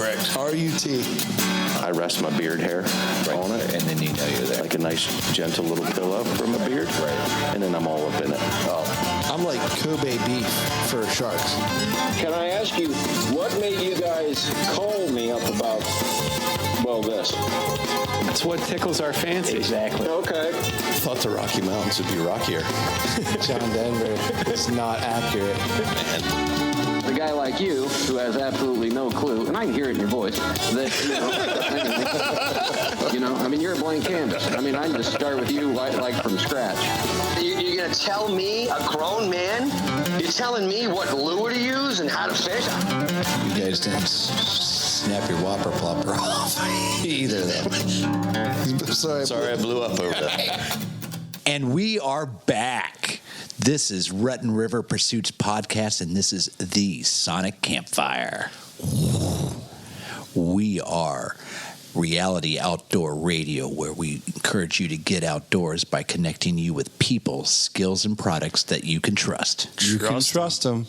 Correct. R-U-T. I rest my beard hair on it. And then you know you're there. Like a nice, gentle little pillow for my beard. Right. And then I'm all up in it. Oh. I'm like Kobe beef for sharks. Can I ask you, what made you guys call me up about, well, this? That's what tickles our fancy. Exactly. Okay. I thought the Rocky Mountains would be rockier. John Denver is not accurate. A guy like you, who has absolutely no clue, and I can hear it in your voice, that, I mean, you're a blank canvas. I mean, I can just start with you like from scratch. You're going to tell me, a grown man, you're telling me what lure to use and how to fish? You guys didn't snap your whopper plopper off either of them. Sorry, I blew up over that. And we are back. This is Rutten River Pursuits Podcast, and this is the Sonic Campfire. We are reality outdoor radio, where we encourage you to get outdoors by connecting you with people, skills, and products that you can trust. You can trust them.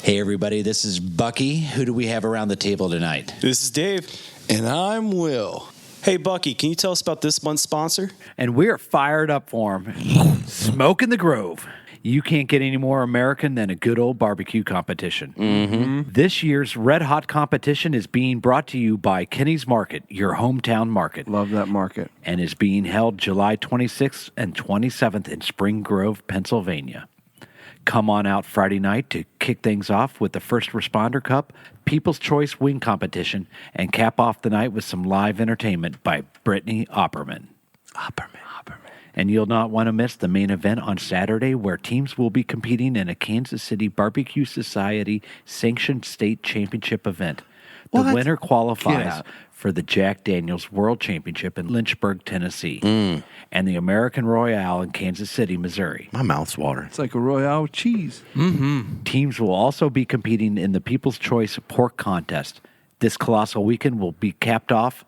Hey, everybody, this is Bucky. Who do we have around the table tonight? This is Dave. And I'm Will. Hey, Bucky, can you tell us about this month's sponsor? And we're fired up for him. Smoke in the Grove. You can't get any more American than a good old barbecue competition. Mm-hmm. This year's Red Hot competition is being brought to you by Kenny's Market, your hometown market. Love that market. And is being held July 26th and 27th in Spring Grove, Pennsylvania. Come on out Friday night to kick things off with the First Responder Cup, People's Choice Wing Competition, and cap off the night with some live entertainment by Brittany Opperman. And you'll not want to miss the main event on Saturday, where teams will be competing in a Kansas City Barbecue Society sanctioned state championship event. The winner qualifies for the Jack Daniels World Championship in Lynchburg, Tennessee, and the American Royale in Kansas City, Missouri. My mouth's watering. It's like a Royale with cheese. Mm-hmm. Teams will also be competing in the People's Choice Pork Contest. This colossal weekend will be capped off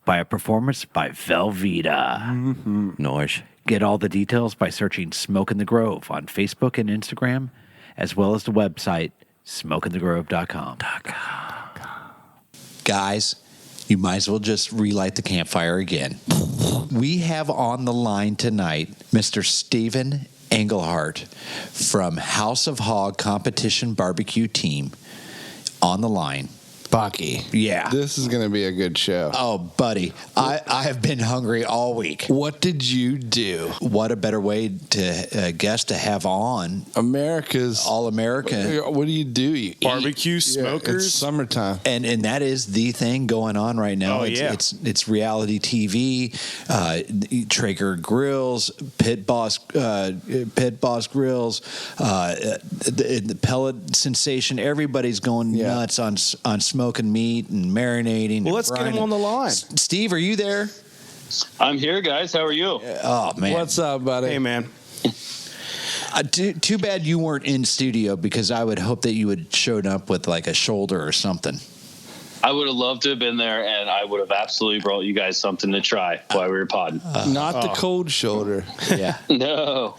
by a performance by Velveeta. Mm-hmm. Noise. Get all the details by searching Smoke in the Grove on Facebook and Instagram, as well as the website, smokeinthegrove.com. Guys, you might as well just relight the campfire again. We have on the line tonight Mr. Stephen Engelhardt from House of Hawg Competition Barbecue Team on the line. Bucky. Yeah. This is going to be a good show. Oh, buddy, I have been hungry all week. What did you do? What a better way to guess to have on America's All-American. What do? You Barbecue eat. smokers. It's summertime. And that is the thing going on right now. It's reality TV, Traeger grills, Pit Boss grills, the pellet sensation. Everybody's going nuts on smoking meat and marinating. Well, let's get him on the line. Steve, are you there? I'm here, guys. How are you? Oh, man. What's up, buddy? Hey, man. Too bad you weren't in studio, because I would hope that you would showed up with like a shoulder or something. I would have loved to have been there, and I would have absolutely brought you guys something to try while we were podding. Not the cold shoulder. Yeah. No.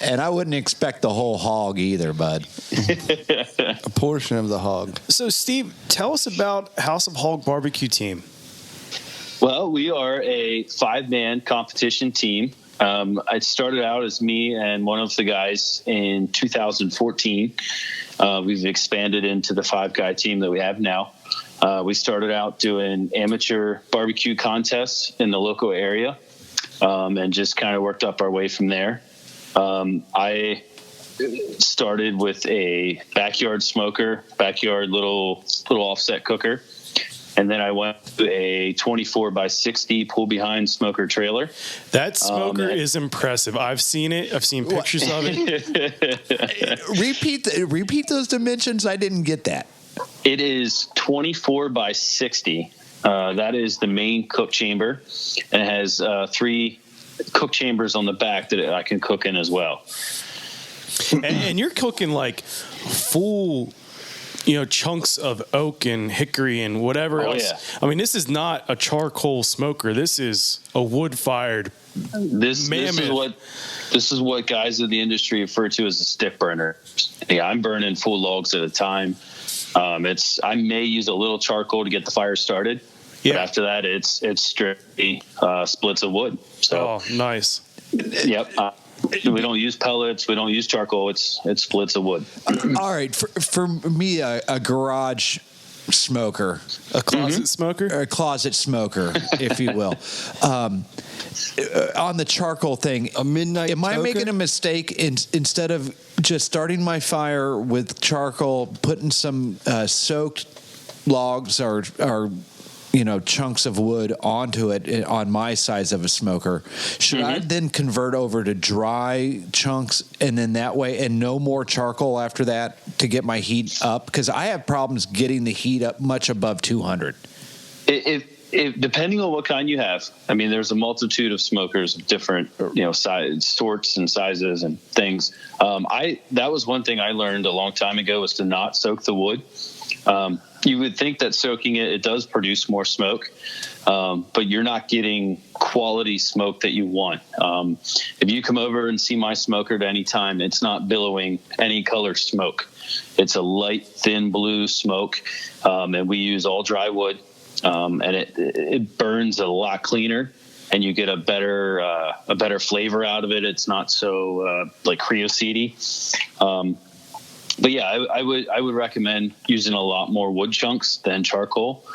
And I wouldn't expect the whole hog either, bud. A portion of the hog. So, Steve, tell us about House of Hawg Barbecue Team. Well, we are a 5-man competition team. I started out as me and one of the guys in 2014. We've expanded into the 5-guy team that we have now. We started out doing amateur barbecue contests in the local area, and just kind of worked up our way from there. I started with a backyard smoker, backyard little offset cooker. And then I went to a 24x60 pull-behind smoker trailer. That smoker is impressive. I've seen it. I've seen pictures of it. Repeat those dimensions. I didn't get that. It is 24x60. That is the main cook chamber, and it has 3 cook chambers on the back that I can cook in as well. And you're cooking like full, chunks of oak and hickory and whatever else. Yeah. I mean, this is not a charcoal smoker. This is a wood-fired This is what guys in the industry refer to as a stick burner. Yeah, I'm burning full logs at a time. I may use a little charcoal to get the fire started. Yeah. But after that, it's strictly splits of wood. So, nice. Yep. We don't use pellets. We don't use charcoal. It's splits of wood. All right. For me, a garage smoker, a closet smoker, a closet smoker, if you will. On the charcoal thing, a midnight. Am I making a mistake instead of just starting my fire with charcoal, putting some soaked logs or chunks of wood onto it on my size of a smoker? Should I then convert over to dry chunks and then that way, and no more charcoal after that to get my heat up? Because I have problems getting the heat up much above 200. If depending on what kind you have, I mean, there's a multitude of smokers of different, size, sorts and sizes and things. That was one thing I learned a long time ago, was to not soak the wood. You would think that soaking it does produce more smoke, but you're not getting quality smoke that you want. If you come over and see my smoker at any time, it's not billowing any color smoke. It's a light, thin blue smoke, and we use all dry wood, and it burns a lot cleaner, and you get a better flavor out of it. It's not so like creosote-y. But yeah, I would recommend using a lot more wood chunks than charcoal.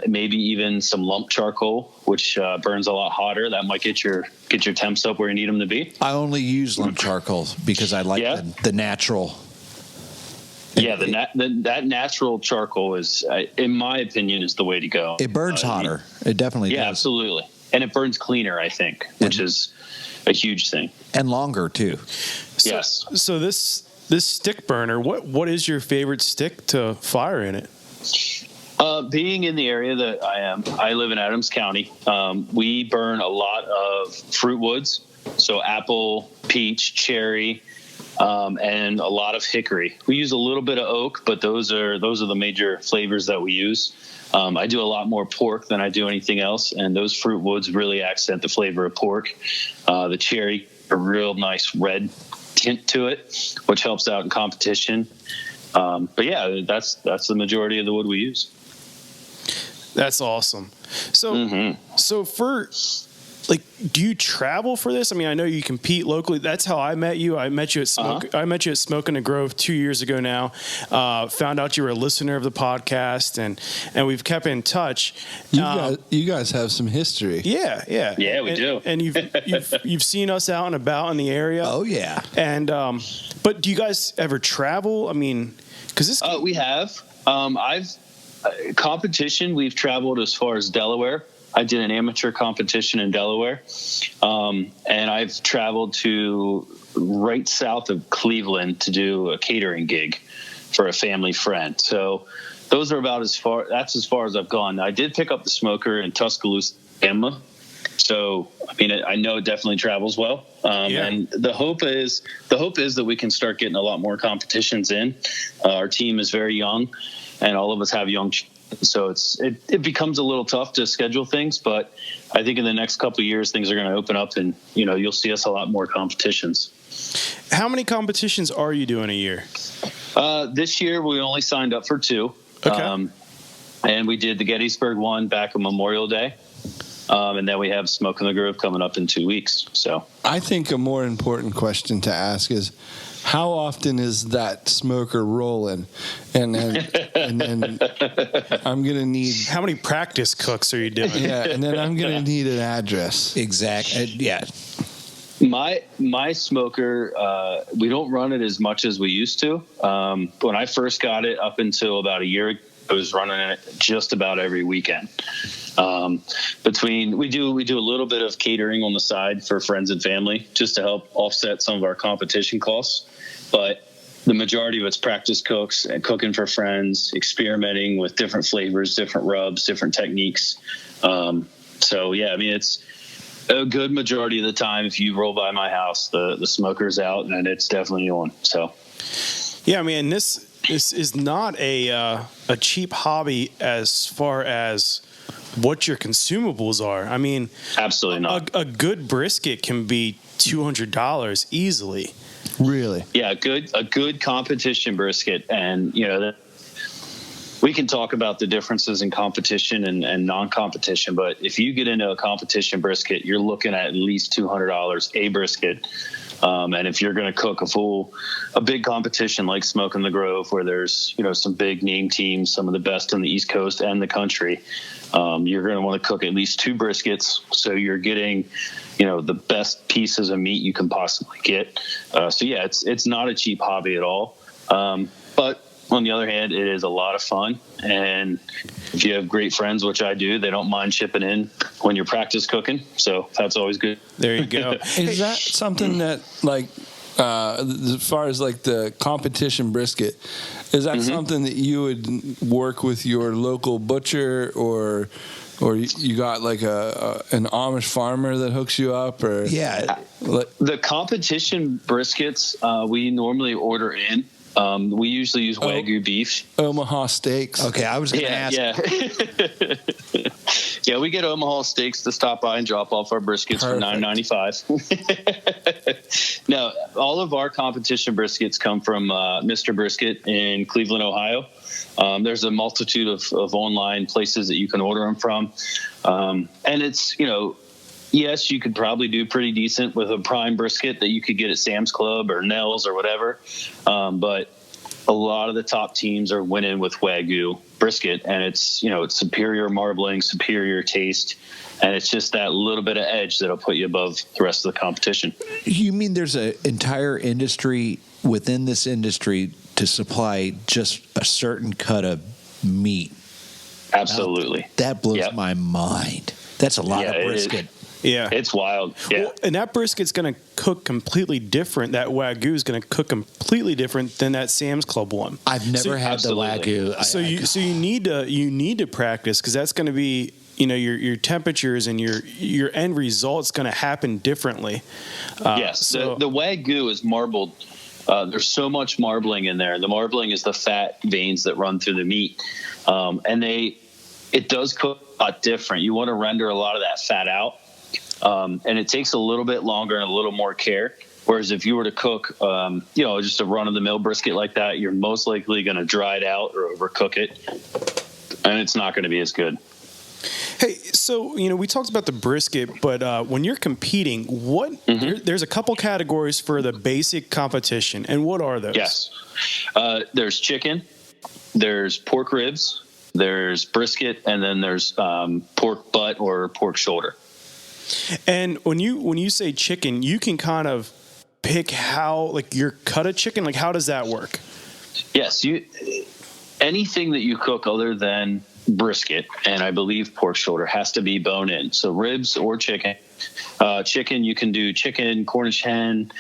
Maybe even some lump charcoal, which burns a lot hotter. That might get your temps up where you need them to be. I only use lump charcoal because I like the natural. Yeah, that natural charcoal is, in my opinion, is the way to go. It burns hotter. It definitely does. Yeah, absolutely. And it burns cleaner, I think, which is a huge thing. And longer, too. Yes. So this stick burner, what is your favorite stick to fire in it? Being in the area that I live in Adams County. We burn a lot of fruit woods, so apple, peach, cherry, and a lot of hickory. We use a little bit of oak, but those are the major flavors that we use. I do a lot more pork than I do anything else, and those fruit woods really accent the flavor of pork. The cherry, a real nice red tint to it, which helps out in competition. But yeah, that's the majority of the wood we use. That's awesome. So, so for do you travel for this? I mean, I know you compete locally. That's how I met you. I met you at Smoke in the Grove 2 years ago now. Found out you were a listener of the podcast, and we've kept in touch. You guys have some history. Yeah. Yeah, we do. And you've seen us out and about in the area. Oh yeah. And but do you guys ever travel? I mean, because this we have. Competition. We've traveled as far as Delaware. I did an amateur competition in Delaware, and I've traveled to right south of Cleveland to do a catering gig for a family friend. So those are about as far as I've gone. I did pick up the smoker in Tuscaloosa, Alabama. So, I mean, I know it definitely travels well. And the hope is that we can start getting a lot more competitions in. Our team is very young, and all of us have young children. So it becomes a little tough to schedule things, but I think in the next couple of years, things are going to open up, and you'll see us a lot more competitions. How many competitions are you doing a year? This year, we only signed up for 2. Okay. And we did the Gettysburg one back on Memorial Day. And then we have Smoke in the Grove coming up in 2 weeks. So I think a more important question to ask is, how often is that smoker rolling? And I'm going to need... How many practice cooks are you doing? Yeah, and then I'm going to need an address. Exactly. Yeah. My smoker, we don't run it as much as we used to. When I first got it, up until about a year ago, I was running it just about every weekend. We do a little bit of catering on the side for friends and family, just to help offset some of our competition costs. But the majority of it's practice cooks and cooking for friends, experimenting with different flavors, different rubs, different techniques. So yeah, I mean, it's a good majority of the time, if you roll by my house, the smoker's out and it's definitely on. So yeah, I mean, this is not a cheap hobby as far as what your consumables are. I mean, absolutely not. A good brisket can be $200 easily. Really? Yeah, a good competition brisket, and we can talk about the differences in competition and non-competition, but if you get into a competition brisket, you're looking at least $200 a brisket. And if you're going to cook a big competition like Smoking the Grove, where there's, some big name teams, some of the best on the East Coast and the country, you're going to want to cook at least 2 briskets. So you're getting, the best pieces of meat you can possibly get. It's not a cheap hobby at all. But on the other hand, it is a lot of fun. And if you have great friends, which I do, they don't mind chipping in when you're practice cooking. So that's always good. There you go. Is that something that, as far as the competition brisket, is that something that you would work with your local butcher, or you got an Amish farmer that hooks you up? Or the competition briskets we normally order in. We usually use Wagyu beef. Omaha steaks. Okay, I was going to ask. Yeah. Yeah, we get Omaha steaks to stop by and drop off our briskets for $9.95. No, all of our competition briskets come from Mr. Brisket in Cleveland, Ohio. There's a multitude of online places that you can order them from. And it's, yes, you could probably do pretty decent with a prime brisket that you could get at Sam's Club or Nell's or whatever. But a lot of the top teams are winning with Wagyu brisket, and it's superior marbling, superior taste, and it's just that little bit of edge that'll put you above the rest of the competition. You mean there's an entire industry within this industry to supply just a certain cut of meat? Absolutely. That blows my mind. That's a lot of brisket. Yeah. It's wild. Yeah. Well, and that brisket's going to cook completely different. That Wagyu is going to cook completely different than that Sam's Club one. I've never had the Wagyu. So you need to practice, because that's going to be, your temperatures and your end result's going to happen differently. Yes. The Wagyu is marbled. There's so much marbling in there. The marbling is the fat veins that run through the meat. And it does cook a lot different. You want to render a lot of that fat out. And it takes a little bit longer and a little more care. Whereas if you were to cook, just a run-of-the-mill brisket like that, you're most likely going to dry it out or overcook it, and it's not going to be as good. Hey, so, we talked about the brisket, but when you're competing, there's a couple categories for the basic competition, and what are those? Yes. There's chicken, there's pork ribs, there's brisket, and then there's pork butt or pork shoulder. And when you say chicken, you can kind of pick how, your cut of chicken, how does that work? Yes, anything that you cook other than brisket, and I believe pork shoulder, has to be bone in. So ribs or chicken. Chicken, you can do chicken, Cornish hen,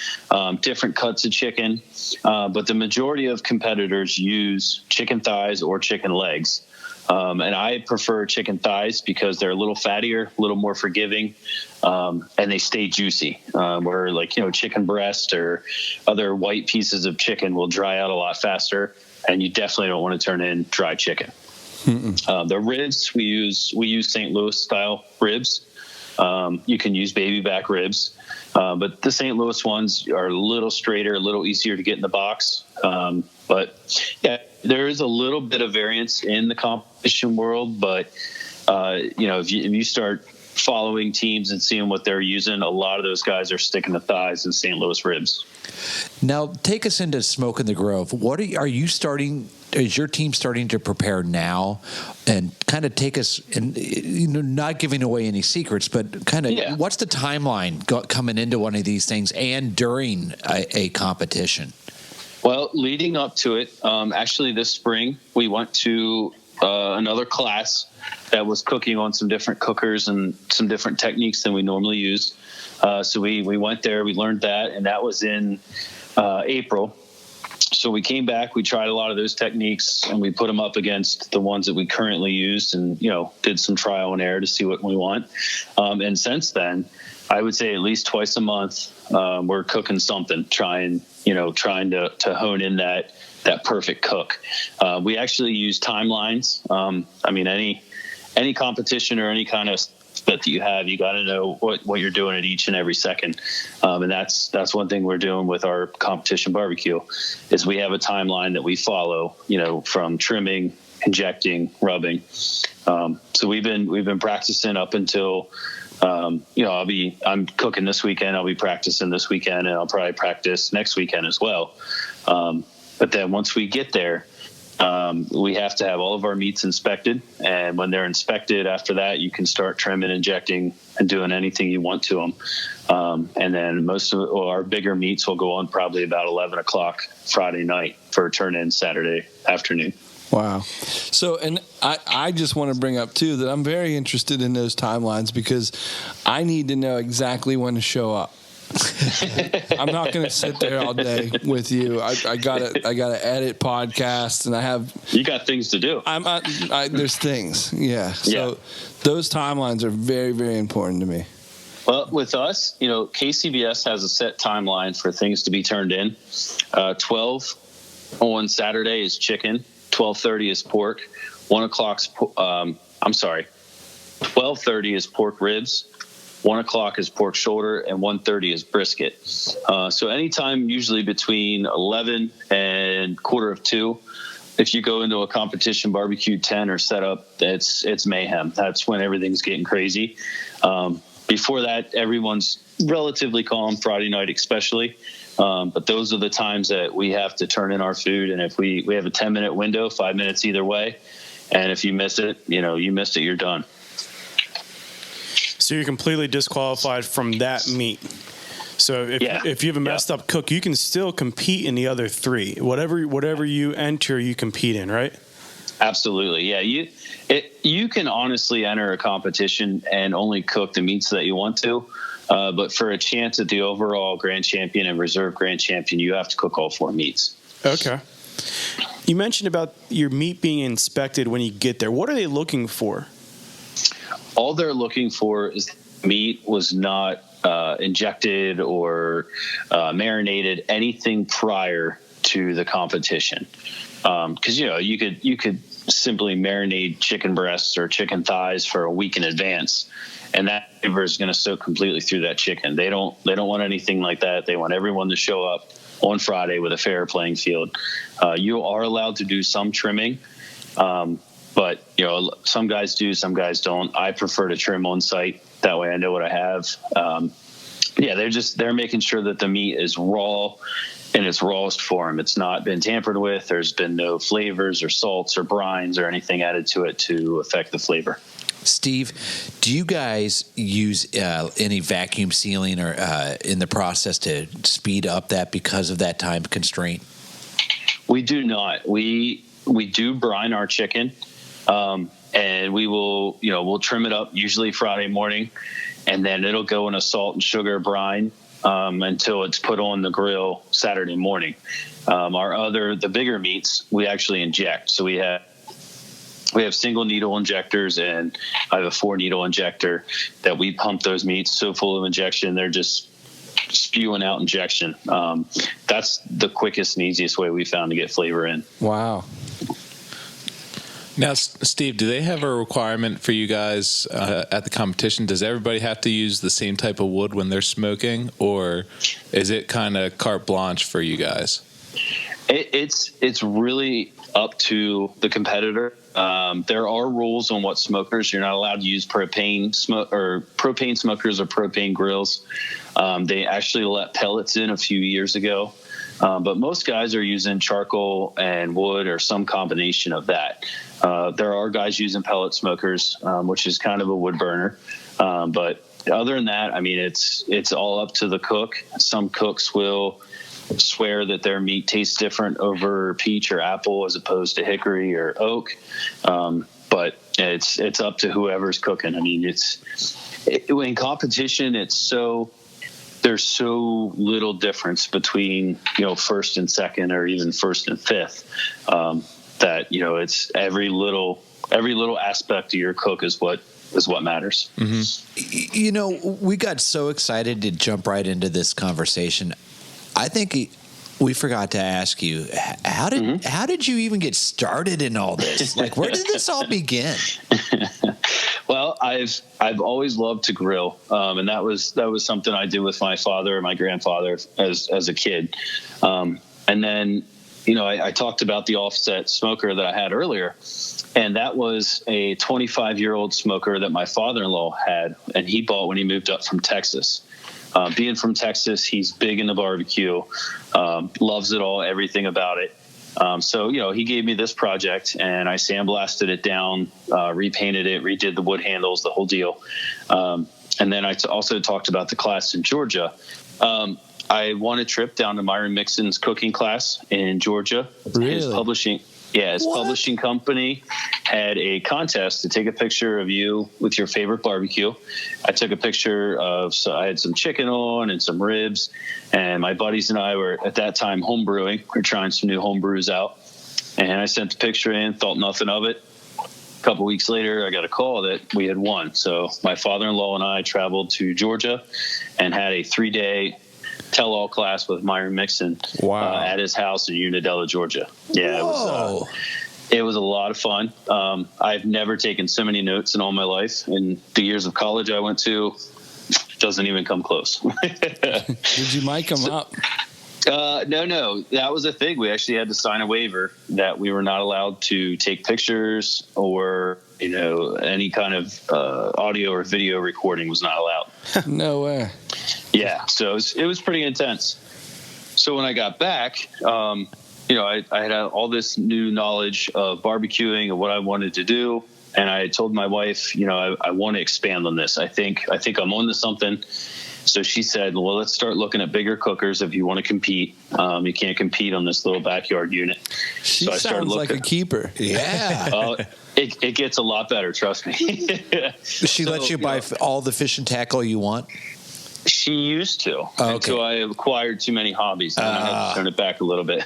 different cuts of chicken. But the majority of competitors use chicken thighs or chicken legs. And I prefer chicken thighs because they're a little fattier, a little more forgiving, and they stay juicy. Where chicken breast or other white pieces of chicken will dry out a lot faster, and you definitely don't want to turn in dry chicken. The ribs, we use St. Louis style ribs. You can use baby back ribs, but the St. Louis ones are a little straighter, a little easier to get in the box. But yeah, there is a little bit of variance in the competition world, but if you start following teams and seeing what they're using, a lot of those guys are sticking to thighs and St. Louis ribs. Now, take us into Smoking the Grove. What are you starting? Is your team starting to prepare now, and kind of take us, and not giving away any secrets, but kind of what's the timeline coming into one of these things and during a competition? Well, leading up to it, actually this spring we went to another class that was cooking on some different cookers and some different techniques than we normally use. So we went there, we learned that, and that was in April. So we came back, we tried a lot of those techniques, and we put them up against the ones that we currently used, and did some trial and error to see what we want. And since then, I would say at least twice a month, we're cooking something, trying to hone in that perfect cook. We actually use timelines. Any competition or any kind of that you have, you got to know what you're doing at each and every second. And that's one thing we're doing with our competition barbecue is we have a timeline that we follow, from trimming injecting, rubbing. So we've been practicing up until, I'm cooking this weekend. I'll be practicing this weekend, and I'll probably practice next weekend as well. But then once we get there, we have to have all of our meats inspected. And when they're inspected, after that, you can start trimming, injecting, and doing anything you want to them. And then most of our bigger meats will go on probably about 11 o'clock Friday night for a turn in Saturday afternoon. Wow. So, and I just want to bring up, too, that I'm very interested in those timelines because I need to know exactly when to show up. I'm not going to sit there all day with you. I gotta edit podcasts, and you got things to do. There's things. Yeah. So those timelines are very, very important to me. Well, with us, KCBS has a set timeline for things to be turned in. 12 on Saturday is chicken. 12:30 is pork. 1 o'clock's 12:30 is pork ribs. 1 o'clock is pork shoulder, and 1:30 is brisket. So anytime, usually between 11 and 1:45, if you go into a competition barbecue tent or setup, it's mayhem. That's when everything's getting crazy. Before that, everyone's relatively calm, Friday night especially. But those are the times that we have to turn in our food. And if we have a 10-minute window, 5 minutes either way. And if you miss it, you missed it, you're done. So you're completely disqualified from that meat. So if you have a messed up cook, you can still compete in the other three. Whatever you enter, you compete in, right? Absolutely, yeah. You can honestly enter a competition and only cook the meats that you want to. But for a chance at the overall grand champion and reserve grand champion, you have to cook all 4 meats. Okay. You mentioned about your meat being inspected when you get there. What are they looking for? All they're looking for is the meat was not injected or marinated anything prior to the competition. Because you could simply marinate chicken breasts or chicken thighs for a week in advance, and that flavor is going to soak completely through that chicken. They don't want anything like that. They want everyone to show up on Friday with a fair playing field. You are allowed to do some trimming. But, some guys do, some guys don't. I prefer to trim on site. That way I know what I have. They're making sure that the meat is raw in its rawest form. It's not been tampered with. There's been no flavors or salts or brines or anything added to it to affect the flavor. Steve, do you guys use any vacuum sealing or in the process to speed up that because of that time constraint? We do not. We do brine our chicken. And we'll trim it up usually Friday morning, and then it'll go in a salt and sugar brine until it's put on the grill Saturday morning. The bigger meats, we actually inject. So we have single needle injectors, and I have a 4-needle injector that we pump those meats so full of injection, they're just spewing out injection. That's the quickest and easiest way we found to get flavor in. Wow. Now, Steve, do they have a requirement for you guys at the competition? Does everybody have to use the same type of wood when they're smoking, or is it kind of carte blanche for you guys? It's really up to the competitor. There are rules on what smokers. You're not allowed to use propane smokers or propane grills. They actually let pellets in a few years ago. But most guys are using charcoal and wood or some combination of that. There are guys using pellet smokers, which is kind of a wood burner. But other than that, it's all up to the cook. Some cooks will swear that their meat tastes different over peach or apple as opposed to hickory or oak. But it's up to whoever's cooking. In competition, there's so little difference between first and second or even first and fifth that it's every little aspect of your cook is what matters. Mm-hmm. We got so excited to jump right into this conversation. I think we forgot to ask you, how did you even get started in all this? Like, where did this all begin? Well, I've always loved to grill, and that was something I did with my father and my grandfather as a kid. And then I talked about the offset smoker that I had earlier, and that was a 25-year-old smoker that my father-in-law had, and he bought when he moved up from Texas. Being from Texas, he's big into barbecue, loves it all, everything about it. So he gave me this project, and I sandblasted it down, repainted it, redid the wood handles, the whole deal. And then I also talked about the class in Georgia. I won a trip down to Myron Mixon's cooking class in Georgia. Really? His publishing company had a contest to take a picture of you with your favorite barbecue. I took a picture I had some chicken on and some ribs, and my buddies and I were at that time home brewing. We were trying some new home brews out, and I sent the picture in, thought nothing of it. A couple weeks later, I got a call that we had won. So my father-in-law and I traveled to Georgia and had a 3-day tell-all class with Myron Mixon at his house in Unadilla, Georgia. Yeah, it was a lot of fun. I've never taken so many notes in all my life. In the years of college I went to, doesn't even come close. Did you mic them up? No. That was a thing. We actually had to sign a waiver that we were not allowed to take pictures or, any kind of audio or video recording was not allowed. No way. Yeah. So it was pretty intense. So when I got back, I had all this new knowledge of barbecuing and what I wanted to do. And I told my wife, I want to expand on this. I think I'm on to something. So she said, well, let's start looking at bigger cookers if you want to compete. You can't compete on this little backyard unit. She so I started sounds like a keeper. Yeah. It gets a lot better, trust me. She lets you buy all the fish and tackle you want? She used to, until I acquired too many hobbies, and I had to turn it back a little bit.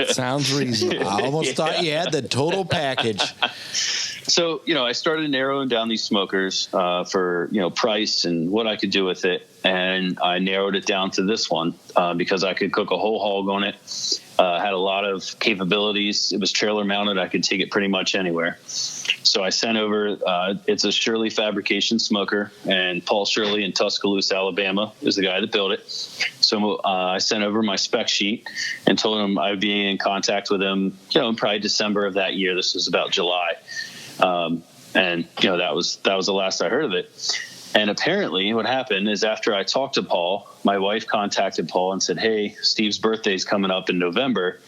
Sounds reasonable. I almost thought you had the total package. So, I started narrowing down these smokers for, price and what I could do with it. And I narrowed it down to this one because I could cook a whole hog on it. Had a lot of capabilities. It was trailer mounted. I could take it pretty much anywhere. So I sent over, it's a Shirley Fabrication smoker, and Paul Shirley in Tuscaloosa, Alabama is the guy that built it. So I sent over my spec sheet and told him I'd be in contact with him, in probably December of that year. This was about July. And that was the last I heard of it. And apparently what happened is after I talked to Paul, my wife contacted Paul and said, hey, Steve's birthday's coming up in November.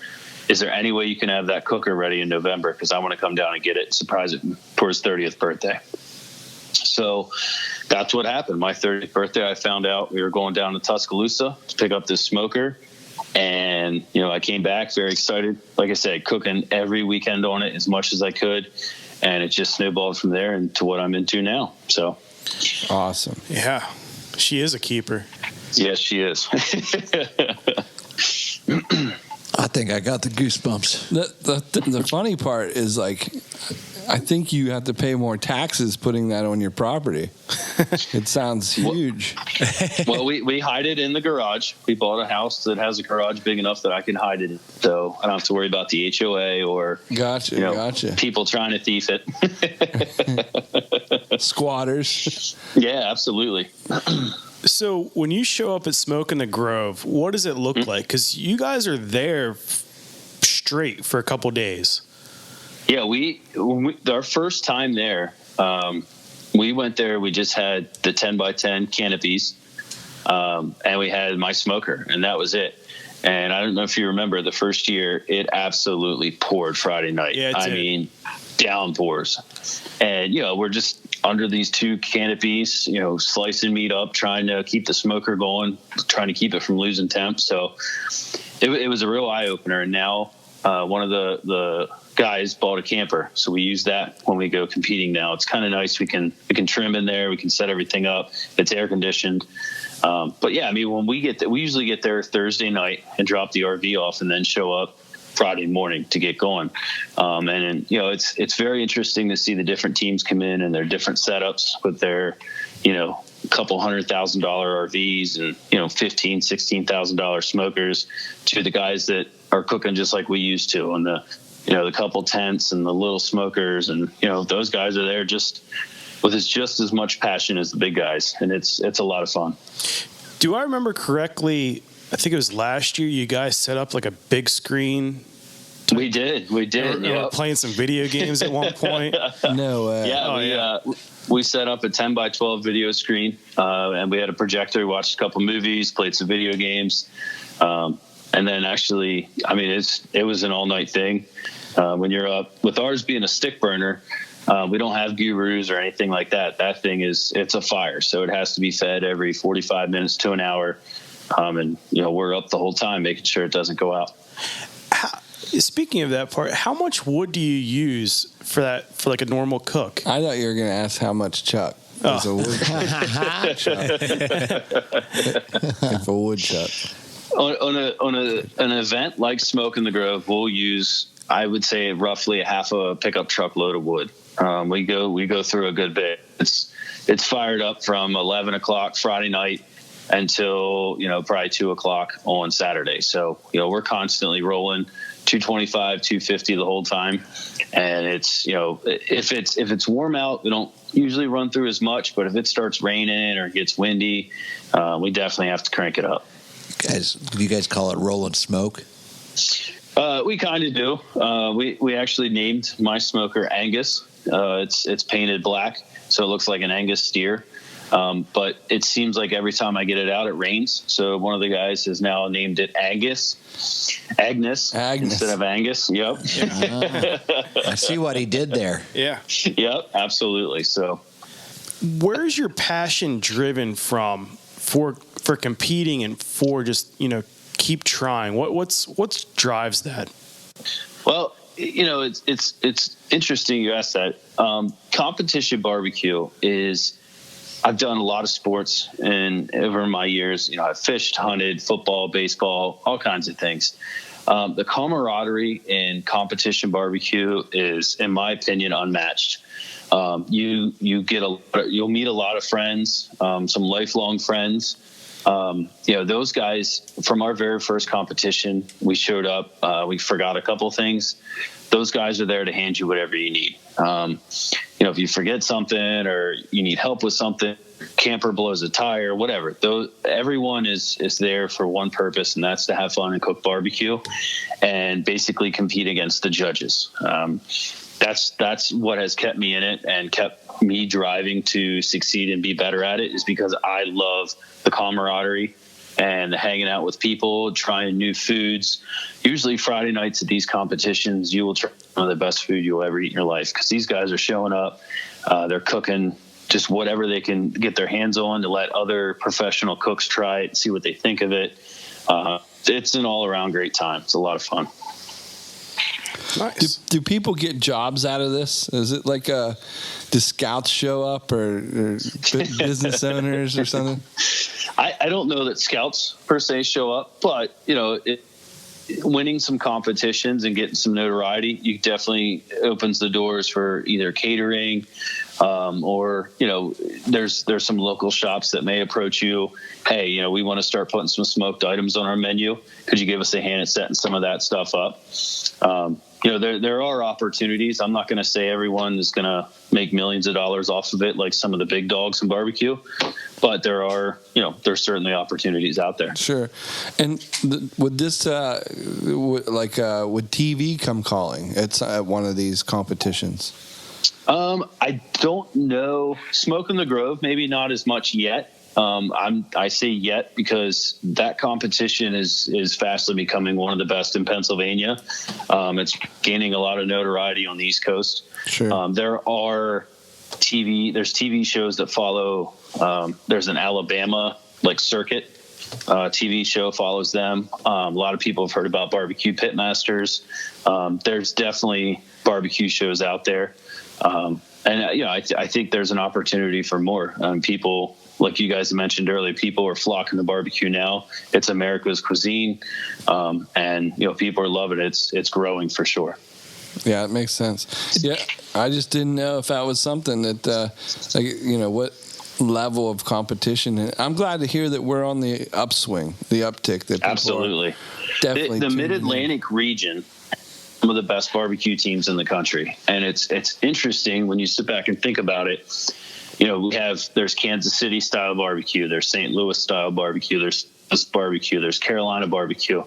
Is there any way you can have that cooker ready in November? Because I want to come down and get it, surprise it for his 30th birthday. So that's what happened. My 30th birthday, I found out we were going down to Tuscaloosa to pick up this smoker. And, I came back very excited. Like I said, cooking every weekend on it as much as I could. And it just snowballed from there into what I'm into now. So awesome. Yeah, she is a keeper. Yes, she is. I think I got the goosebumps. The funny part is, I think you have to pay more taxes putting that on your property. It sounds huge. Well, we hide it in the garage. We bought a house that has a garage big enough that I can hide it in. So I don't have to worry about the HOA or gotcha. people trying to thief it. Squatters. Yeah, absolutely. So when you show up at Smoke in the Grove, what does it look like? Because you guys are there straight for a couple days. Yeah, our first time there, we went there. We just had the 10x10 canopies, and we had my smoker, and that was it. And I don't know if you remember the first year, it absolutely poured Friday night. Yeah, I mean, downpours. And, we're just under these two canopies, slicing meat up, trying to keep the smoker going, trying to keep it from losing temp. So it was a real eye opener. And now one of the guys bought a camper, so we use that when we go competing now. It's kind of nice. We can trim in there. We can set everything up. It's air conditioned. But yeah, I mean, when we get there, we usually get there Thursday night and drop the RV off and then show up Friday morning to get going. And it's very interesting to see the different teams come in and their different setups with their, couple $100,000 RVs and, $15,000-$16,000 smokers to the guys that are cooking just like we used to on the couple tents and the little smokers. And, those guys are there just as much passion as the big guys. And it's a lot of fun. Do I remember correctly, I think it was last year, you guys set up like a big screen. We did. We were playing some video games at one point. No way. Yeah, we set up a 10 by 12 video screen, and we had a projector, watched a couple movies, played some video games. And then actually, I mean, it was an all-night thing. When you're up, with ours being a stick burner, we don't have gurus or anything like that. That thing it's a fire. So it has to be fed every 45 minutes to an hour. And, we're up the whole time making sure it doesn't go out. Speaking of that part, how much wood do you use for like a normal cook? I thought you were going to ask how much Chuck. It's a wood chuck. It's a wood chuck. On an event like Smoke in the Grove, we'll use, I would say, roughly a half a pickup truck load of wood. We go through a good bit. It's fired up from 11 o'clock Friday night until probably 2 o'clock on Saturday. So we're constantly rolling 225, 250 the whole time. And it's if it's warm out, we don't usually run through as much. But if it starts raining or gets windy, we definitely have to crank it up. Do you guys call it rolling smoke? We kind of do. We actually named my smoker Angus. It's painted black, so it looks like an Angus steer. But it seems like every time I get it out, it rains. So one of the guys has now named it Agnes instead of Angus. Yep. I see what he did there. Yeah. Yep. Absolutely. So, where's your passion driven from for competing and for just keep trying? What drives that? Well, it's interesting you asked that. Competition barbecue is. I've done a lot of sports, and over my years, I've fished, hunted, football, baseball, all kinds of things. The camaraderie in competition barbecue is, in my opinion, unmatched. You'll meet a lot of friends, some lifelong friends. Those guys from our very first competition, we showed up, we forgot a couple things. Those guys are there to hand you whatever you need. If you forget something or you need help with something, camper blows a tire, whatever. Everyone is there for one purpose, and that's to have fun and cook barbecue and basically compete against the judges. That's what has kept me in it and kept me driving to succeed and be better at it, is because I love the camaraderie and hanging out with people, trying new foods. Usually Friday nights at these competitions, you will try some of the best food you'll ever eat in your life, because these guys are showing up. They're cooking just whatever they can get their hands on to let other professional cooks try it, see what they think of it. It's an all-around great time. It's a lot of fun. Nice. Do people get jobs out of this? Is it like do scouts show up or business owners or something? I don't know that scouts per se show up, but winning some competitions and getting some notoriety, you definitely opens the doors for either catering, or there's some local shops that may approach you. Hey, we want to start putting some smoked items on our menu. Could you give us a hand at setting some of that stuff up? There are opportunities. I'm not going to say everyone is going to make millions of dollars off of it like some of the big dogs in barbecue, but there's certainly opportunities out there. Sure. And would this would TV come calling at one of these competitions? I don't know. Smoke in the Grove, maybe not as much yet. I say yet because that competition is fastly becoming one of the best in Pennsylvania. It's gaining a lot of notoriety on the East Coast. Sure. There's TV shows that follow. There's an Alabama circuit TV show follows them. A lot of people have heard about Barbecue Pitmasters. There's definitely barbecue shows out there. I think there's an opportunity for more. People, like you guys mentioned earlier, people are flocking to barbecue now. It's America's cuisine, and people are loving it. It's growing for sure. Yeah, it makes sense. Yeah, I just didn't know if that was something that, what level of competition. And I'm glad to hear that we're on the upswing, the uptick. That people absolutely. Definitely the Mid-Atlantic region. Some of the best barbecue teams in the country. And it's interesting when you sit back and think about it. There's Kansas City style barbecue, there's St. Louis style barbecue, there's barbecue, there's Carolina barbecue,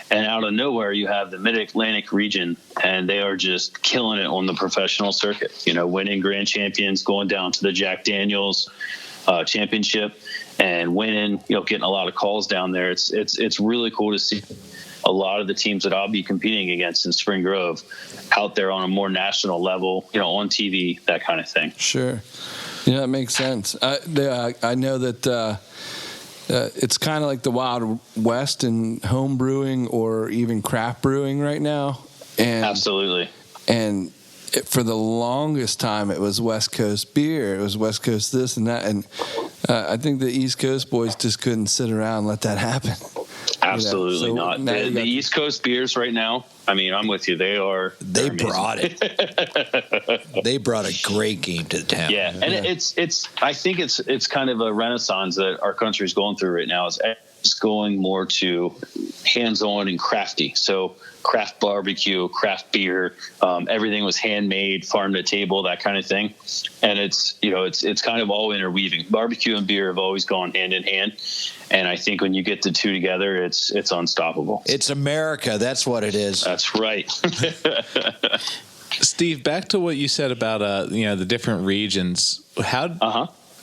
and out of nowhere you have the Mid-Atlantic region, and they are just killing it on the professional circuit. Winning grand champions, going down to the Jack Daniels championship, and winning. Getting a lot of calls down there. It's really cool to see a lot of the teams that I'll be competing against in Spring Grove out there on a more national level, on TV, that kind of thing. Sure. That makes sense. I know that it's kind of like the Wild West in home brewing or even craft brewing right now. And absolutely. And for the longest time, it was West Coast beer. It was West Coast this and that. And I think the East Coast boys just couldn't sit around and let that happen. Absolutely not. The East Coast beers right now, I'm with you. They brought it. They brought a great game to the town. Yeah, and I think it's kind of a renaissance that our country is going through right now. It's going more to hands-on and crafty. So craft barbecue, craft beer, everything was handmade, farm to table, that kind of thing. And it's kind of all interweaving. Barbecue and beer have always gone hand in hand. And I think when you get the two together, it's unstoppable. It's America. That's what it is. That's right. Steve, back to what you said about the different regions.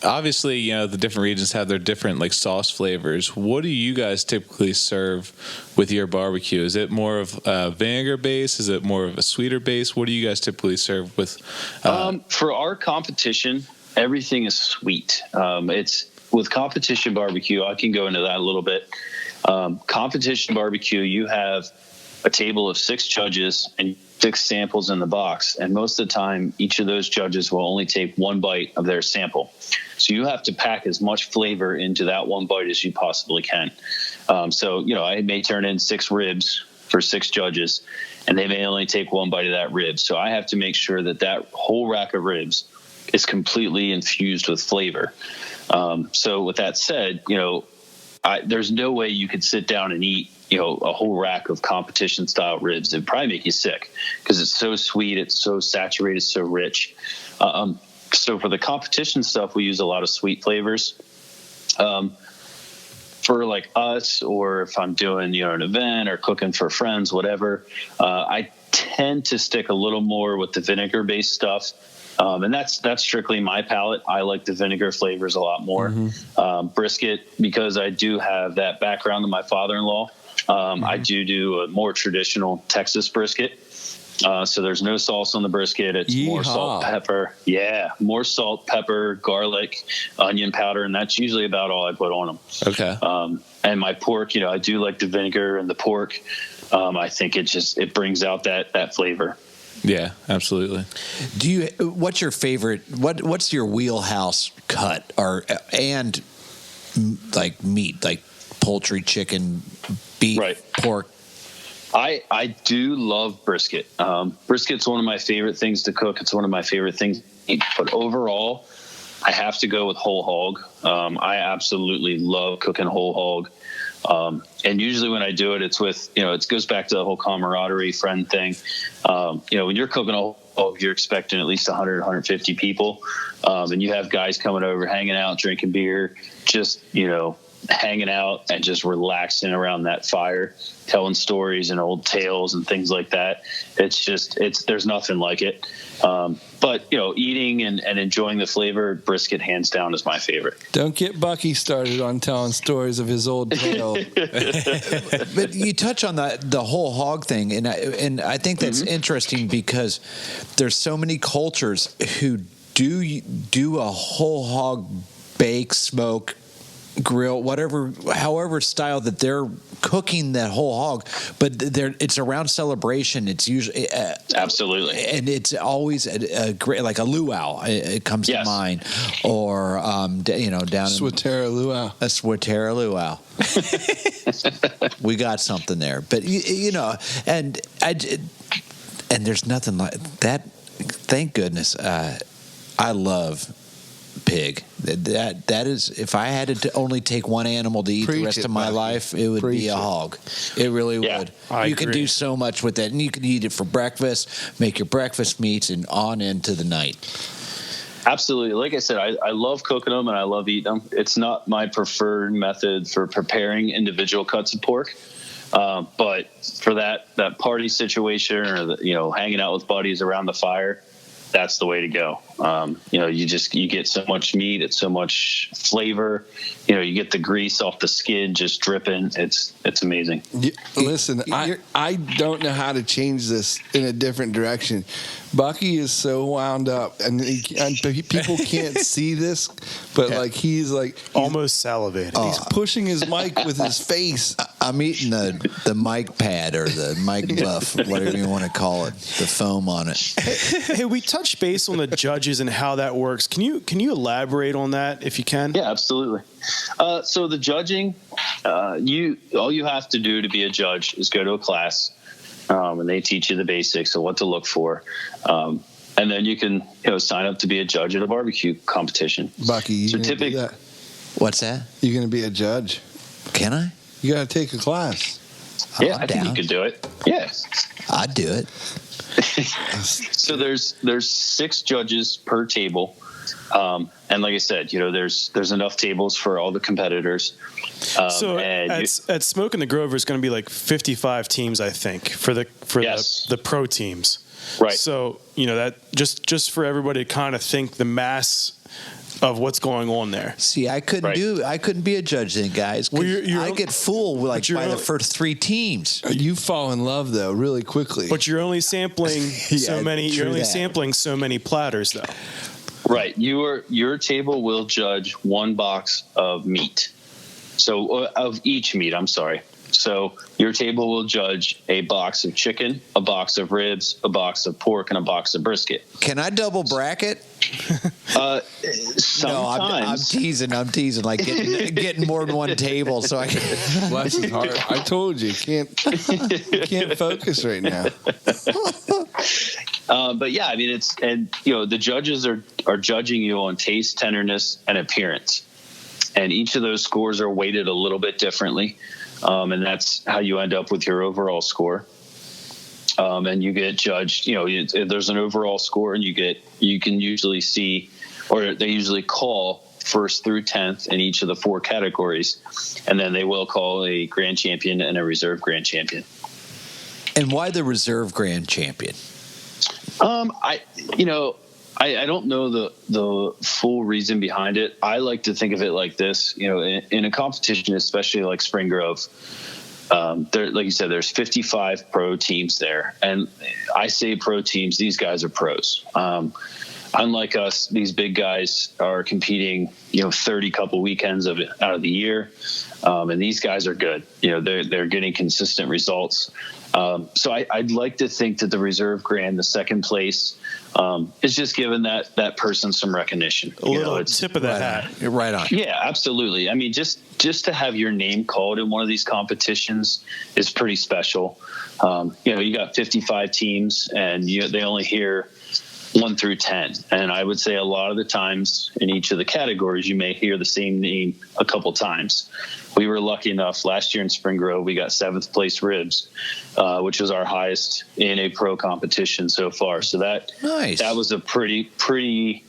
Obviously, the different regions have their different sauce flavors. What do you guys typically serve with your barbecue? Is it more of a vinegar base? Is it more of a sweeter base? What do you guys typically serve with? For our competition, everything is sweet. It's with competition barbecue. I can go into that a little bit. Competition barbecue, you have a table of 6 judges and 6 samples in the box, and most of the time, each of those judges will only take 1 bite of their sample. So you have to pack as much flavor into that 1 bite as you possibly can. So I may turn in 6 ribs for 6 judges, and they may only take 1 bite of that rib. So I have to make sure that whole rack of ribs is completely infused with flavor. So with that said, there's no way you could sit down and eat, a whole rack of competition style ribs. It'd probably make you sick because it's so sweet. It's so saturated, so rich. So for the competition stuff, we use a lot of sweet flavors. For us, or if I'm doing, an event or cooking for friends, whatever, I tend to stick a little more with the vinegar based stuff. And that's strictly my palate. I like the vinegar flavors a lot more. Brisket, because I do have that background in my father-in-law. I do a more traditional Texas brisket. So there's no sauce on the brisket. It's more salt, pepper. Yeah, more salt, pepper, garlic, onion powder, and that's usually about all I put on them. Okay. And my pork, I do like the vinegar and the pork. I think it brings out that flavor. Yeah, absolutely. What's your favorite? What's your wheelhouse cut and meat, like poultry, chicken, beef, pork? I do love brisket. Brisket's one of my favorite things to cook. It's one of my favorite things to eat. But overall, I have to go with whole hog. I absolutely love cooking whole hog. And usually when I do it, it's with, it goes back to the whole camaraderie friend thing. When you're cooking a whole hog, you're expecting at least 100, 150 people. And you have guys coming over, hanging out, drinking beer, just, hanging out and just relaxing around that fire, telling stories and old tales and things like that. There's nothing like it. But eating and enjoying the flavor, brisket hands down is my favorite. Don't get Bucky started on telling stories of his old tale. But you touch on the whole hog thing, and I think that's interesting because there's so many cultures who do a whole hog bake, smoke, grill, however style that they're cooking that whole hog, but it's around celebration. It's usually absolutely, and it's always a great, like a luau. It comes to mind, or down Swatera luau, a Swatera luau. We got something there, but and there's nothing like that. Thank goodness. I love pig. That is, if I had to only take one animal to eat the rest of my life, it would be a hog. It really would. You can do so much with that, and you can eat it for breakfast, make your breakfast meats, and on into the night. Absolutely. Like I said, I love cooking them and I love eating them. It's not my preferred method for preparing individual cuts of pork. But for that party situation or hanging out with buddies around the fire, that's the way to go. You get so much meat, it's so much flavor. You get the grease off the skin just dripping. It's amazing. Listen, I don't know how to change this in a different direction. Bucky is so wound up, and people can't see this, but he's almost salivating. He's pushing his mic with his face. I'm eating the mic pad or the mic buff, whatever you want to call it, the foam on it. Hey, we touched base on the judges and how that works. Can you elaborate on that if you can? Yeah, absolutely. So the judging, all you have to do to be a judge is go to a class. And they teach you the basics of what to look for. And then you can, sign up to be a judge at a barbecue competition. Bucky, you so do that? What's that? You're going to be a judge. Can I? You got to take a class. Yeah, I think you could do it. Yeah. I'd do it. So there's 6 judges per table. And like I said, there's enough tables for all the competitors. So at Smoke in the Grove, there's going to be like 55 teams, I think, for the pro teams. Right. So that just for everybody to kind of think the mass of what's going on there. See, I couldn't be a judge then, guys. I get fooled by the first 3 teams. You fall in love though really quickly. But you're only sampling so many. You're only sampling so many platters though. Right. Your table will judge 1 box of meat. So of each meat, I'm sorry. So your table will judge a box of chicken, a box of ribs, a box of pork, and a box of brisket. Can I double bracket? Sometimes. No, I'm teasing. I'm teasing. Like getting more than one table, so I can. Bless his heart. I told you, you can't focus right now. But yeah, I mean, the judges are judging you on taste, tenderness, and appearance, and each of those scores are weighted a little bit differently, and that's how you end up with your overall score. And you get judged. There's an overall score, and you can usually see, or they usually call 1st through 10th in each of the 4 categories, and then they will call a grand champion and a reserve grand champion. And why the reserve grand champion? I don't know the full reason behind it. I like to think of it like this. In a competition, especially like Spring Grove, like you said, there's 55 pro teams there, and I say pro teams. These guys are pros. Unlike us, these big guys are competing, 30 couple weekends out of the year, and these guys are good. They're getting consistent results. So I'd like to think that the reserve grand, the second place, is just giving that person some recognition. A little tip of the hat. You're right on. Yeah, absolutely. I mean, just to have your name called in one of these competitions is pretty special. You got 55 teams, and they only hear 1 through 10. And I would say a lot of the times in each of the categories, you may hear the same name a couple times. We were lucky enough last year in Spring Grove, we got 7th place ribs, which was our highest in a pro competition so far. So that was a pretty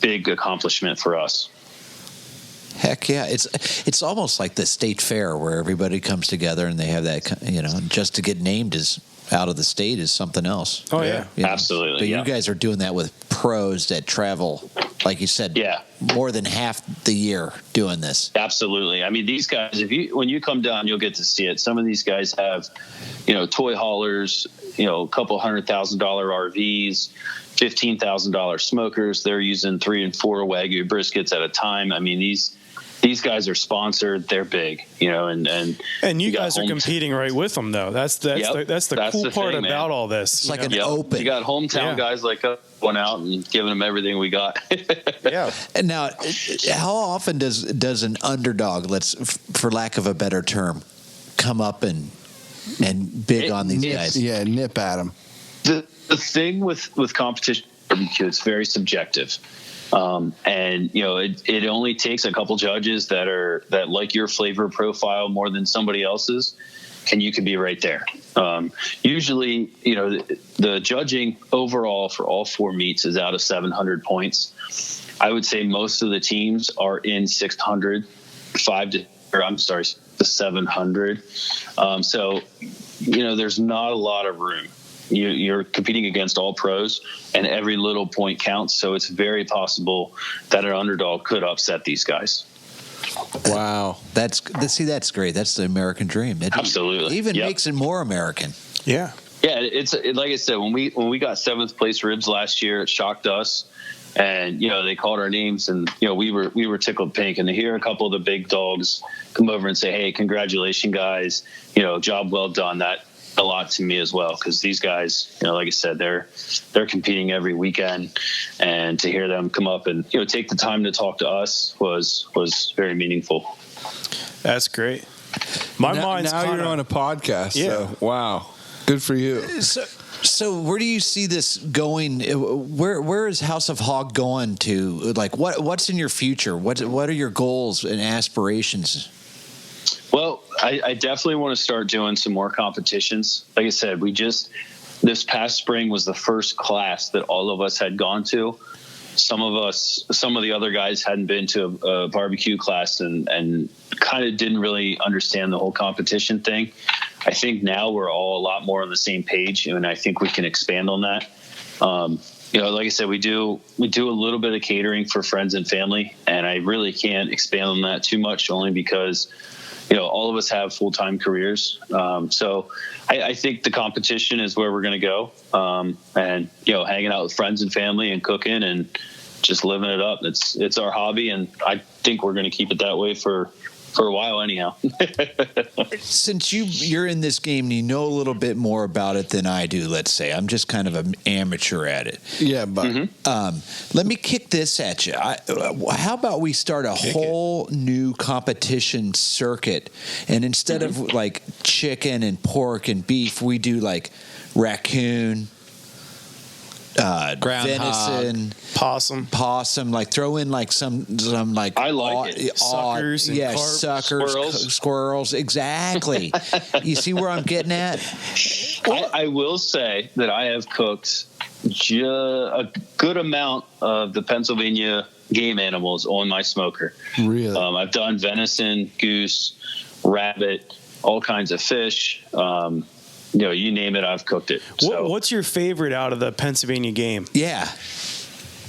big accomplishment for us. Heck yeah. It's almost like the state fair where everybody comes together and they have that, just to get named as out of the state is something else. Oh, yeah. Absolutely. But you guys are doing that with pros that travel, like you said, more than half the year doing this. Absolutely. I mean, these guys, when you come down, you'll get to see it. Some of these guys have, toy haulers, a couple $100,000 RVs, $15,000 smokers. They're using 3 and 4 Wagyu briskets at a time. I mean, these guys are sponsored. They're big, and you guys are competing right with them, though. That's the cool part thing, about man. all this. It's like an open. You got hometown guys like us going out and giving them everything we got. Yeah. And now, how often does an underdog, for lack of a better term, come up and big on these guys? Yeah, nip at them. The thing with competition barbecue, it's very subjective. And it only takes a couple judges that like your flavor profile more than somebody else's and you could be right there. Usually, the judging overall for all 4 meets is out of 700 points. I would say most of the teams are in 600, the 700. So, there's not a lot of room. You're competing against all pros, and every little point counts. So it's very possible that an underdog could upset these guys. Wow, that's great. That's the American dream. It absolutely even makes it more American. Yeah. Yeah, it's like I said, when we got 7th place ribs last year, it shocked us. And they called our names, and we were tickled pink. And to hear a couple of the big dogs come over and say, "Hey, congratulations, guys! Job well done." That a lot to me as well, because these guys, like I said, they're competing every weekend, and to hear them come up and take the time to talk to us was very meaningful. That's great. My mind's now you're on a podcast. Yeah. So, wow, good for you. So where do you see this going? Where is House of Hawg going to? Like, what's in your future? What are your goals and aspirations? Well, I definitely want to start doing some more competitions. Like I said, this past spring was the first class that all of us had gone to. Some of the other guys hadn't been to a barbecue class and kind of didn't really understand the whole competition thing. I think now we're all a lot more on the same page, and I think we can expand on that. Like I said, we do a little bit of catering for friends and family, and I really can't expand on that too much, only because all of us have full-time careers. So I think the competition is where we're going to go, and hanging out with friends and family and cooking and just living it up. It's our hobby, and I think we're going to keep it that way for a while anyhow. Since you're in this game and you know a little bit more about it than I do, let's say, I'm just kind of an amateur at it. Yeah, but let me kick this at you. How about we start a whole new competition circuit, and instead of like chicken and pork and beef, we do like raccoon, venison, possum, like throw in like some like I like it. Suckers, and suckers, squirrels, exactly. You see where I'm getting at? I will say that I have cooked a good amount of the Pennsylvania game animals on my smoker. Really? I've done venison, goose, rabbit, all kinds of fish. You name it, I've cooked it. What's your favorite out of the Pennsylvania game? Yeah.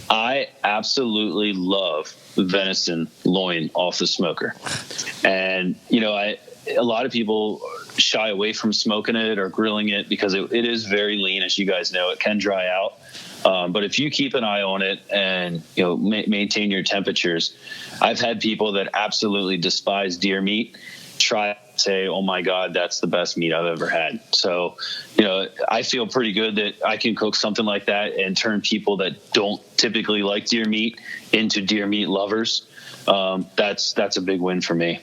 I absolutely love venison loin off the smoker. And, a lot of people shy away from smoking it or grilling it because it is very lean, as you guys know. It can dry out. But if you keep an eye on it and, maintain your temperatures, I've had people that absolutely despise deer meat try say, oh my God, that's the best meat I've ever had. So, I feel pretty good that I can cook something like that and turn people that don't typically like deer meat into deer meat lovers. That's a big win for me.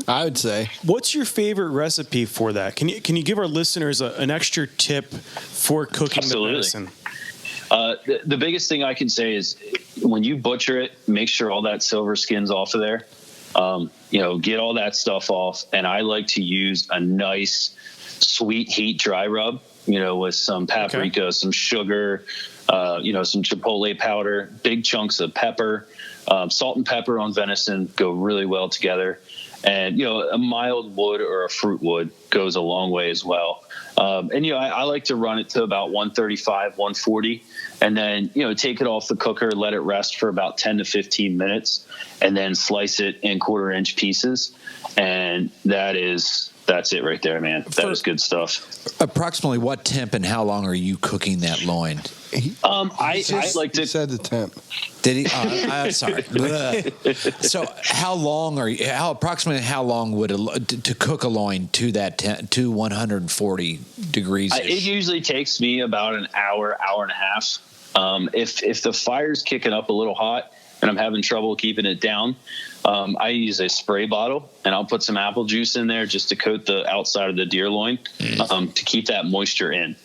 I would say. What's your favorite recipe for that? Can you give our listeners an extra tip for cooking the venison? The biggest thing I can say is when you butcher it, make sure all that silver skin's off of there. Get all that stuff off. And I like to use a nice sweet heat dry rub, with some paprika, some sugar, some chipotle powder, big chunks of pepper, salt and pepper on venison go really well together. And, a mild wood or a fruit wood goes a long way as well. I like to run it to about 135, 140, and then, take it off the cooker, let it rest for about 10 to 15 minutes, and then slice it in 1/4-inch pieces. And that's it right there, man. That is good stuff. Approximately what temp and how long are you cooking that loin? I like to. He said the temp. Did he? I'm sorry. So approximately how long would to cook a loin to that to 140 degrees? It usually takes me about an hour and a half. If the fire's kicking up a little hot and I'm having trouble keeping it down, I use a spray bottle and I'll put some apple juice in there just to coat the outside of the deer loin to keep that moisture in.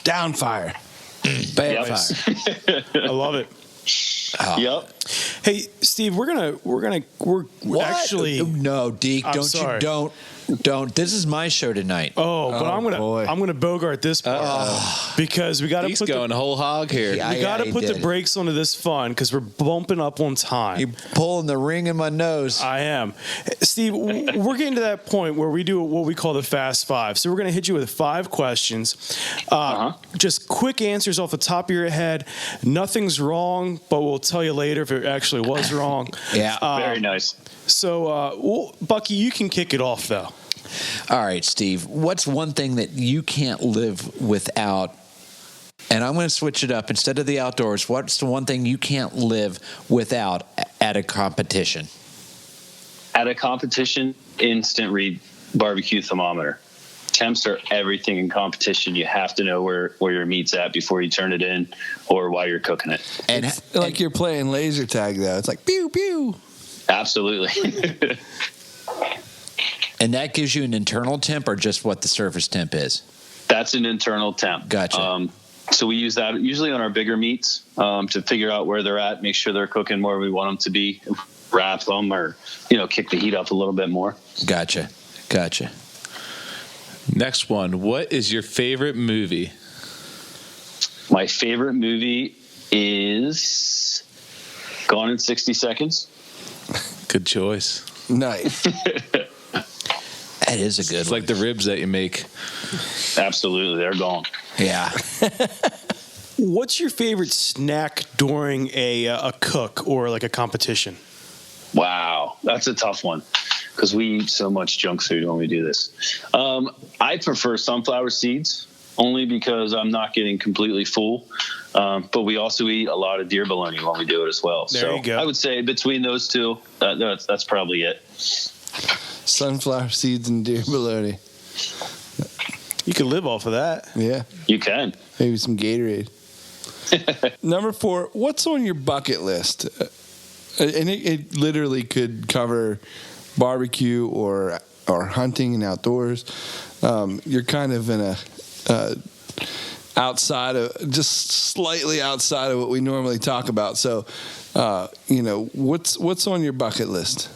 Down fire. Bad fire. I love it. Oh. Yep. Hey, Steve, we're actually. No, Deke, don't. Don't. This is my show tonight. Oh, but I'm gonna bogart this part because we got to put going whole hog here. We got to put the brakes onto this fun because we're bumping up on time. You're pulling the ring in my nose. I am, Steve. We're getting to that point where we do what we call the Fast Five. So we're gonna hit you with 5 questions, just quick answers off the top of your head. Nothing's wrong, but we'll tell you later if it actually was wrong. Yeah, very nice. So, Bucky, you can kick it off, though. All right, Steve. What's one thing that you can't live without? And I'm going to switch it up. Instead of the outdoors, what's the one thing you can't live without at a competition? At a competition, instant read barbecue thermometer. Temps are everything in competition. You have to know where your meat's at before you turn it in or while you're cooking it. And it's like you're playing laser tag, though. It's like, pew, pew. Absolutely. And that gives you an internal temp or just what the surface temp is? That's an internal temp. Gotcha. So we use that usually on our bigger meats to figure out where they're at, make sure they're cooking where we want them to be, wrap them or, kick the heat up a little bit more. Gotcha. Next one. What is your favorite movie? My favorite movie is Gone in 60 Seconds. Good choice. Nice. That is a good It's one. like the ribs that you make. Absolutely. They're gone. Yeah. What's your favorite snack during a cook or like a competition? Wow. That's a tough one because we eat so much junk food when we do this. I prefer sunflower seeds only because I'm not getting completely full. But we also eat a lot of deer bologna when we do it as well. There you go. I would say between those two, that's probably it. Sunflower seeds and deer bologna. You can live off of that. Yeah. You can. Maybe some Gatorade. Number 4, what's on your bucket list? And it literally could cover barbecue or hunting and outdoors. You're kind of in a just slightly outside of what we normally talk about. So, what's on your bucket list?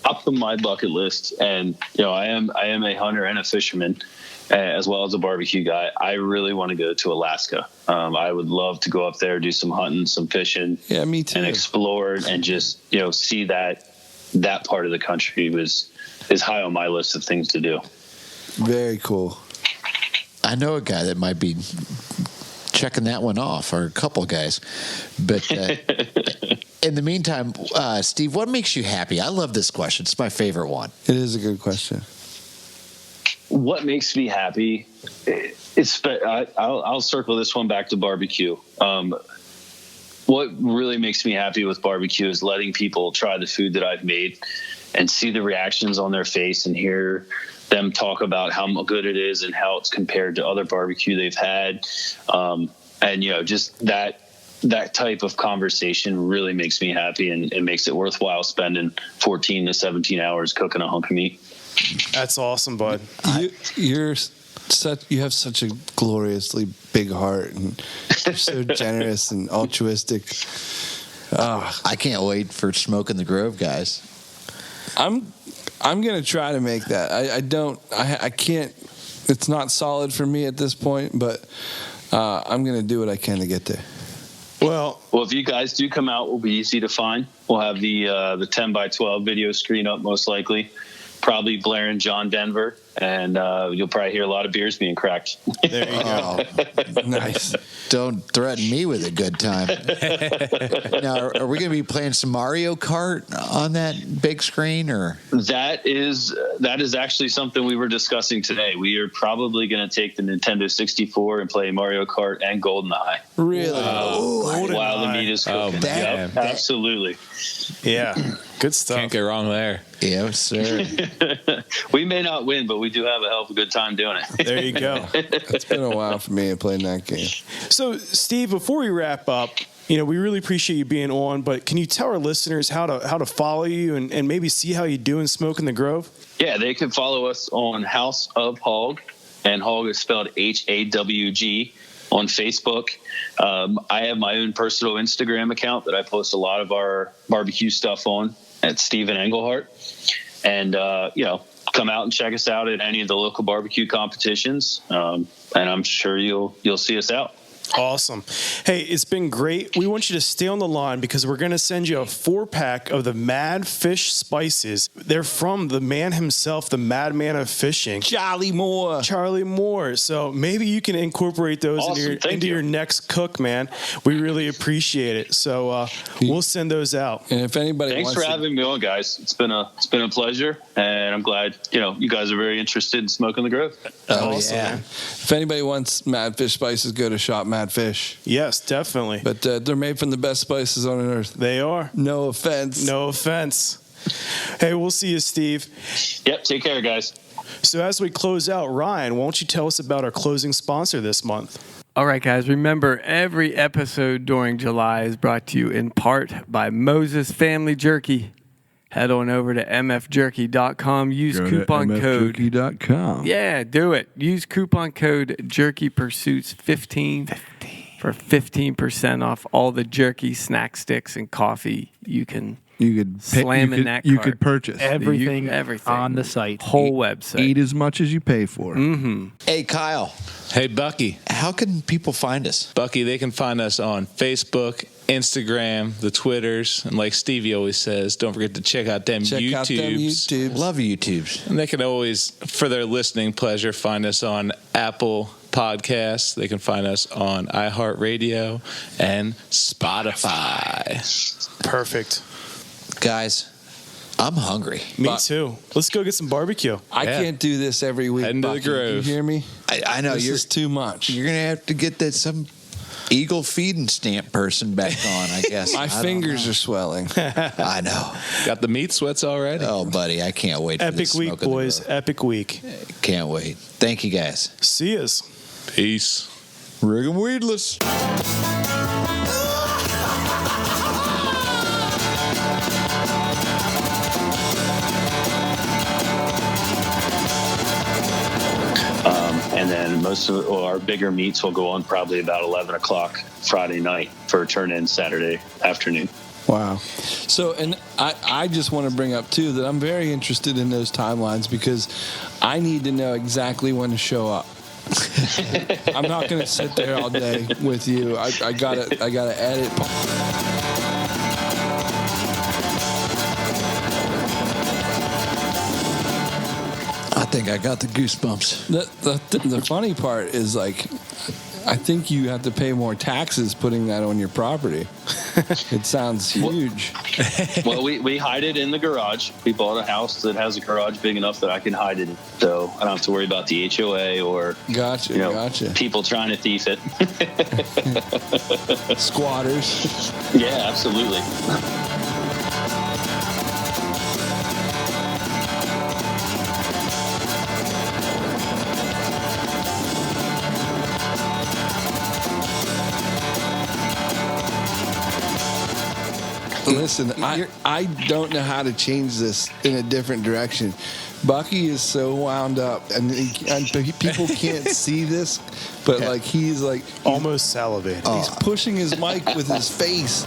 Up on my bucket list, and I am a hunter and a fisherman, as well as a barbecue guy. I really want to go to Alaska. I would love to go up there, do some hunting, some fishing. Yeah, me too. And explore and just see that part of the country is high on my list of things to do. Very cool. I know a guy that might be checking that one off, or a couple guys. But in the meantime, Steve, what makes you happy? I love this question. It's my favorite one. It is a good question. What makes me happy? I'll circle this one back to barbecue. What really makes me happy with barbecue is letting people try the food that I've made and see the reactions on their face and hear them talk about how good it is and how it's compared to other barbecue they've had. And just that type of conversation really makes me happy and it makes it worthwhile spending 14 to 17 hours cooking a hunk of meat. That's awesome, bud. You have such a gloriously big heart, and you're so generous and altruistic. I can't wait for Smoking the Grove, guys. I'm gonna try to make that. I can't. It's not solid for me at this point, but I'm gonna do what I can to get there. Well, if you guys do come out, we'll be easy to find. We'll have the 10x12 video screen up, most likely. Probably blaring John Denver, and you'll probably hear a lot of beers being cracked. There you go. Nice. Don't threaten me with a good time. Now, are we going to be playing some Mario Kart on that big screen, or that is actually something we were discussing today. We are probably going to take the Nintendo 64 and play Mario Kart and GoldenEye. Really? While the meat is cooking. Man. Absolutely. Yeah. Good stuff. Can't go wrong there. yes, sir. We may not win, but we do have a hell of a good time doing it. There you go. It's been a while for me to play that game. So, Steve, before we wrap up, we really appreciate you being on, but can you tell our listeners how to follow you and maybe see how you do in Smoking the Grove? Yeah, they can follow us on House of Hawg, and Hawg is spelled Hawg on Facebook. I have my own personal Instagram account that I post a lot of our barbecue stuff on at Steven Engelhardt. And, come out and check us out at any of the local barbecue competitions, and I'm sure you'll see us out. Awesome. Hey, it's been great. We want you to stay on the line because we're going to send you a 4-pack of the Mad Fish spices. They're from the man himself, the madman of fishing, Charlie Moore. So maybe you can incorporate those into your next cook, man. We really appreciate it. So we'll send those out. And if anybody thanks for having me on, guys. It's been a pleasure, and I'm glad you guys are very interested in smoking the Grove. Awesome, yeah. man. If anybody wants Mad Fish spices, go to Shop Mad Fish. Yes, definitely. But they're made from the best spices on earth. They are. No offense. No offense. Hey, we'll see you, Steve. Yep, take care, guys. So as we close out, Ryan, why don't you tell us about our closing sponsor this month? All right, guys, remember every episode during July is brought to you in part by Moses Family Jerky. Head on over to mfjerky.com. Use coupon code. mfjerky.com. Yeah, do it. Use coupon code JerkyPursuits15 for 15% off all the jerky, snack sticks, and coffee you could slam in that cart. You could purchase everything on the site. Whole website. Eat as much as you pay for. Mm-hmm. Hey, Kyle. Hey, Bucky. How can people find us? Bucky, they can find us on Facebook, Instagram, the Twitters, and like Stevie always says, don't forget to check out them YouTubes. Love YouTubes. And they can always, for their listening pleasure, find us on Apple Podcasts. They can find us on iHeartRadio and Spotify. Perfect. Guys, I'm hungry. Me too. Let's go get some barbecue. I can't do this every week. Heading to the Bucky. Grove. You hear me? I know. This is too much. You're going to have to get that some Eagle feeding stamp person back on, I guess. My fingers are swelling. I know. Got the meat sweats already? Oh, buddy, I can't wait for Epic this week, smoke in the boys. Grove. Epic week. Can't wait. Thank you, guys. See us. Peace. Rig 'em weedless. And then most of our bigger meets will go on probably about 11 o'clock Friday night for a turn-in Saturday afternoon. Wow. So, and I just want to bring up, too, that I'm very interested in those timelines because I need to know exactly when to show up. I'm not going to sit there all day with you. I gotta edit. I think I got the goosebumps. The funny part is, like, I think you have to pay more taxes putting that on your property. It sounds huge. Well, we hide it in the garage. We bought a house that has a garage big enough that I can hide it in. So I don't have to worry about the HOA or Gotcha. people trying to thief it. Squatters. Yeah, absolutely. Listen, I don't know how to change this in a different direction. Bucky is so wound up, and people can't see this, but like he's like almost salivating. He's pushing his mic with his face.